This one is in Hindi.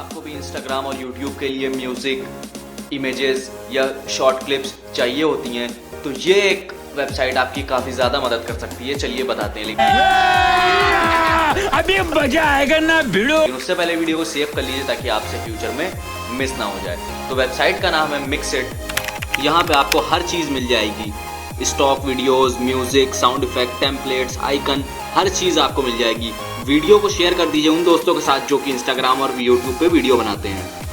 आपको भी इंस्टाग्राम और यूट्यूब के लिए म्यूजिक, इमेजेस या शॉर्ट क्लिप्स चाहिए होती हैं तो ये एक वेबसाइट आपकी काफी ज्यादा मदद कर सकती है। चलिए बताते हैं, लेकिन अभी मजा आएगा ना वीडियो। उससे पहले वीडियो को सेव कर लीजिए ताकि आपसे फ्यूचर में मिस ना हो जाए। तो वेबसाइट का नाम है मिक्सिट। यहाँ पे आपको हर चीज मिल जाएगी, stock videos, music, sound effect, templates, icon, हर चीज आपको मिल जाएगी। वीडियो को शेयर कर दीजिए उन दोस्तों के साथ जो कि इंस्टाग्राम और यूट्यूब पे वीडियो बनाते हैं।